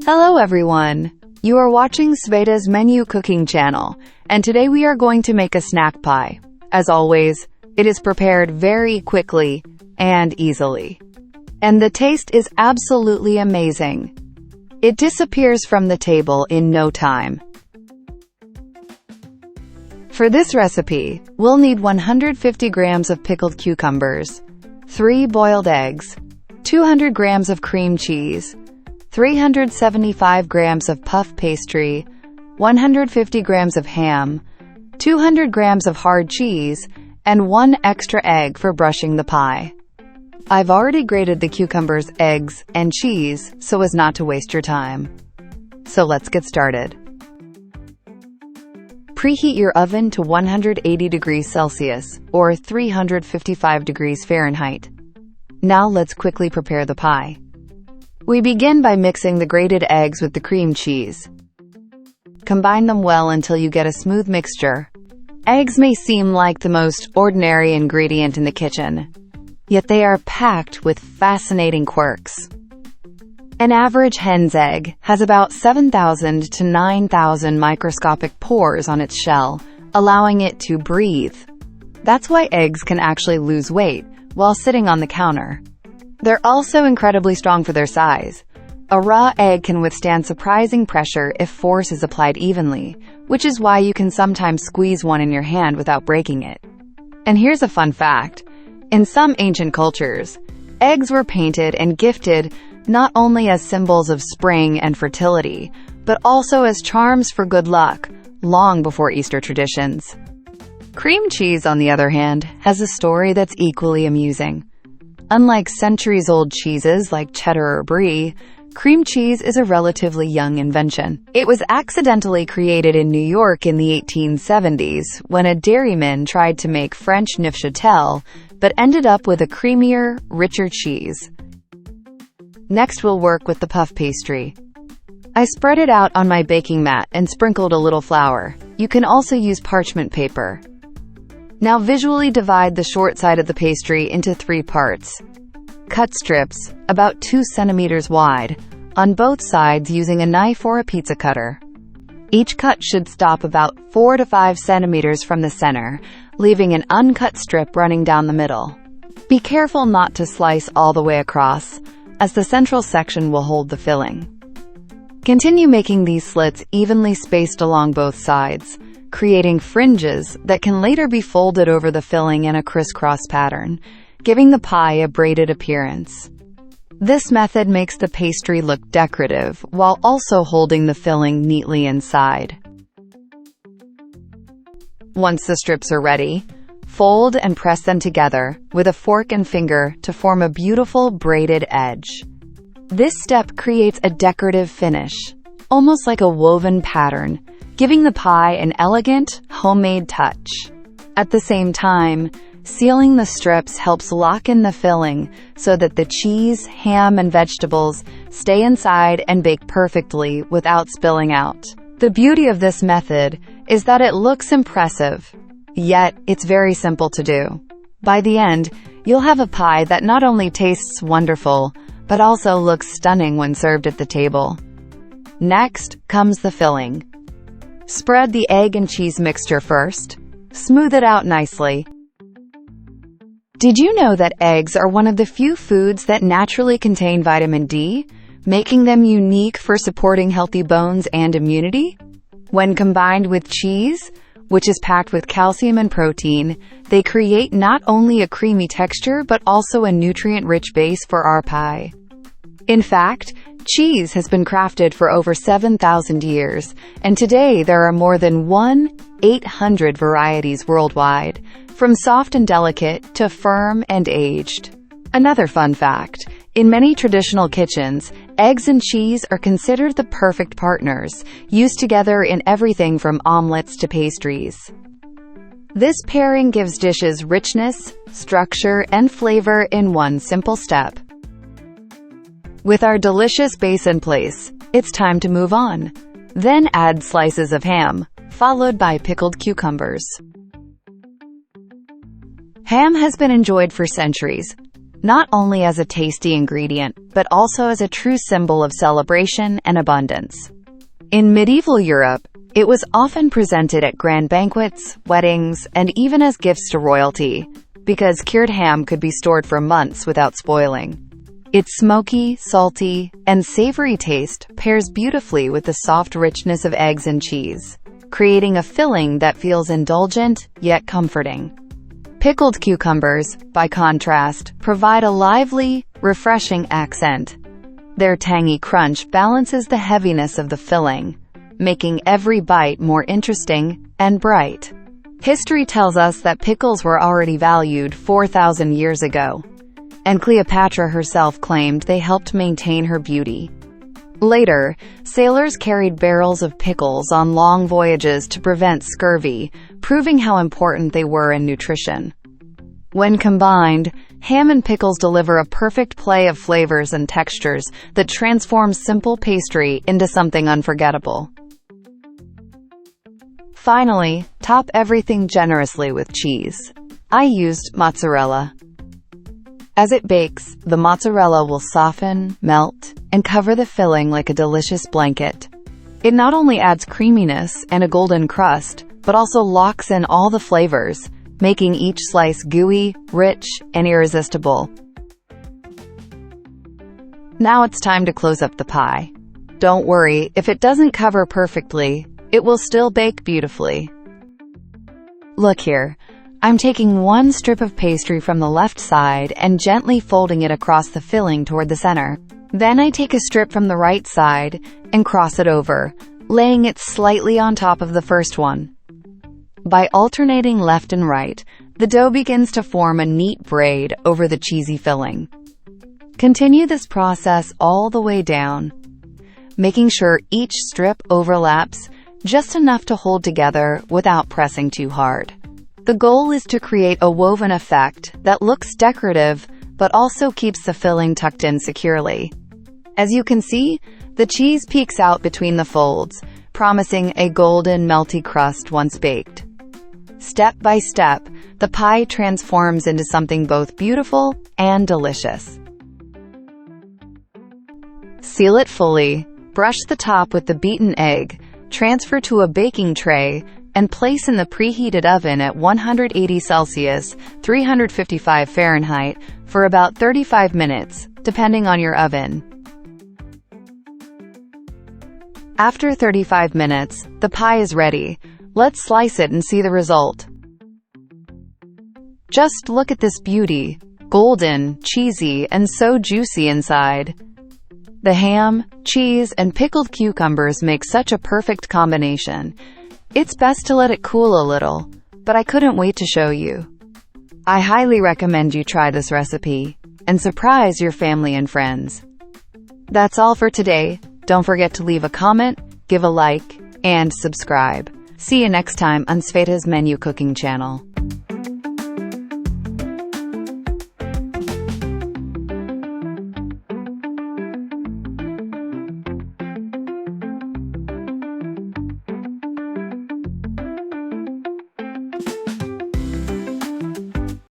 Hello everyone! You are watching Sveta's menu cooking channel, and today we are going to make a snack pie. As always, it is prepared very quickly and easily. And the taste is absolutely amazing. It disappears from the table in no time. For this recipe, we'll need 150 grams of pickled cucumbers, 3 boiled eggs, 200 grams of cream cheese, 375 grams of puff pastry, 150 grams of ham, 200 grams of hard cheese, and 1 extra egg for brushing the pie. I've already grated the cucumbers, eggs, and cheese so as not to waste your time. So let's get started. Preheat your oven to 180 degrees Celsius or 355 degrees Fahrenheit. Now let's quickly prepare the pie. We begin by mixing the grated eggs with the cream cheese. Combine them well until you get a smooth mixture. Eggs may seem like the most ordinary ingredient in the kitchen, yet they are packed with fascinating quirks. An average hen's egg has about 7,000 to 9,000 microscopic pores on its shell, allowing it to breathe. That's why eggs can actually lose weight while sitting on the counter. They're also incredibly strong for their size. A raw egg can withstand surprising pressure if force is applied evenly, which is why you can sometimes squeeze one in your hand without breaking it. And here's a fun fact. In some ancient cultures, eggs were painted and gifted not only as symbols of spring and fertility, but also as charms for good luck, long before Easter traditions. Cream cheese, on the other hand, has a story that's equally amusing. Unlike centuries-old cheeses like cheddar or brie, cream cheese is a relatively young invention. It was accidentally created in New York in the 1870s when a dairyman tried to make French Neufchâtel, but ended up with a creamier, richer cheese. Next, we'll work with the puff pastry. I spread it out on my baking mat and sprinkled a little flour. You can also use parchment paper. Now visually divide the short side of the pastry into 3 parts. Cut strips, about 2 centimeters wide, on both sides using a knife or a pizza cutter. Each cut should stop about 4 to 5 centimeters from the center, leaving an uncut strip running down the middle. Be careful not to slice all the way across, as the central section will hold the filling. Continue making these slits evenly spaced along both sides, creating fringes that can later be folded over the filling in a crisscross pattern, giving the pie a braided appearance. This method makes the pastry look decorative while also holding the filling neatly inside. Once the strips are ready, fold and press them together with a fork and finger to form a beautiful braided edge. This step creates a decorative finish, almost like a woven pattern, giving the pie an elegant, homemade touch. At the same time, sealing the strips helps lock in the filling so that the cheese, ham, and vegetables stay inside and bake perfectly without spilling out. The beauty of this method is that it looks impressive, yet it's very simple to do. By the end, you'll have a pie that not only tastes wonderful, but also looks stunning when served at the table. Next comes the filling. Spread the egg and cheese mixture first. Smooth it out nicely. Did you know that eggs are one of the few foods that naturally contain vitamin D, making them unique for supporting healthy bones and immunity? When combined with cheese, which is packed with calcium and protein, they create not only a creamy texture but also a nutrient-rich base for our pie. In fact, cheese has been crafted for over 7,000 years, and today there are more than 1,800 varieties worldwide, from soft and delicate to firm and aged. Another fun fact, in many traditional kitchens, eggs and cheese are considered the perfect partners, used together in everything from omelets to pastries. This pairing gives dishes richness, structure, and flavor in one simple step. With our delicious base in place, it's time to move on. Then add slices of ham, followed by pickled cucumbers. Ham has been enjoyed for centuries, not only as a tasty ingredient, but also as a true symbol of celebration and abundance. In medieval Europe, it was often presented at grand banquets, weddings, and even as gifts to royalty, because cured ham could be stored for months without spoiling. Its smoky, salty, and savory taste pairs beautifully with the soft richness of eggs and cheese, creating a filling that feels indulgent yet comforting. Pickled cucumbers, by contrast, provide a lively, refreshing accent. Their tangy crunch balances the heaviness of the filling, making every bite more interesting and bright. History tells us that pickles were already valued 4,000 years ago, and Cleopatra herself claimed they helped maintain her beauty. Later, sailors carried barrels of pickles on long voyages to prevent scurvy, proving how important they were in nutrition. When combined, ham and pickles deliver a perfect play of flavors and textures that transforms simple pastry into something unforgettable. Finally, top everything generously with cheese. I used mozzarella. As it bakes, the mozzarella will soften, melt, and cover the filling like a delicious blanket. It not only adds creaminess and a golden crust, but also locks in all the flavors, making each slice gooey, rich, and irresistible. Now it's time to close up the pie. Don't worry, if it doesn't cover perfectly, it will still bake beautifully. Look here. I'm taking one strip of pastry from the left side and gently folding it across the filling toward the center. Then I take a strip from the right side and cross it over, laying it slightly on top of the first one. By alternating left and right, the dough begins to form a neat braid over the cheesy filling. Continue this process all the way down, making sure each strip overlaps just enough to hold together without pressing too hard. The goal is to create a woven effect that looks decorative but also keeps the filling tucked in securely. As you can see, the cheese peeks out between the folds, promising a golden, melty crust once baked. Step by step, the pie transforms into something both beautiful and delicious. Seal it fully, brush the top with the beaten egg, transfer to a baking tray, and place in the preheated oven at 180 Celsius, 355 Fahrenheit, for about 35 minutes, depending on your oven. After 35 minutes, the pie is ready. Let's slice it and see the result. Just look at this beauty. Golden, cheesy, and so juicy inside. The ham, cheese, and pickled cucumbers make such a perfect combination. It's best to let it cool a little, but I couldn't wait to show you. I highly recommend you try this recipe and surprise your family and friends. That's all for today. Don't forget to leave a comment, give a like, and subscribe. See you next time on Sveta's Menu Cooking channel.